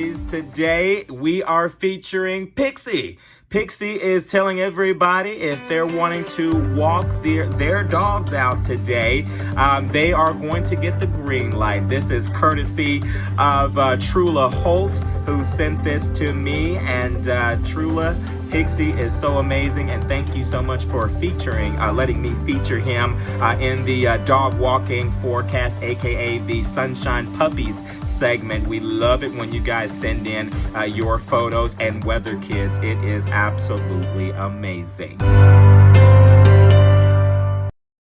Puppies. Today we are featuring Pixie. Pixie is telling everybody if they're wanting to walk their dogs out today, they are going to get the green light. This is courtesy of Trula Holt, who sent this to me. And Trula, Pixie is so amazing, and thank you so much for letting me feature him in the dog walking forecast, aka the Sunshine Puppies segment. We love it when you guys send in your photos and weather kids. It is absolutely amazing.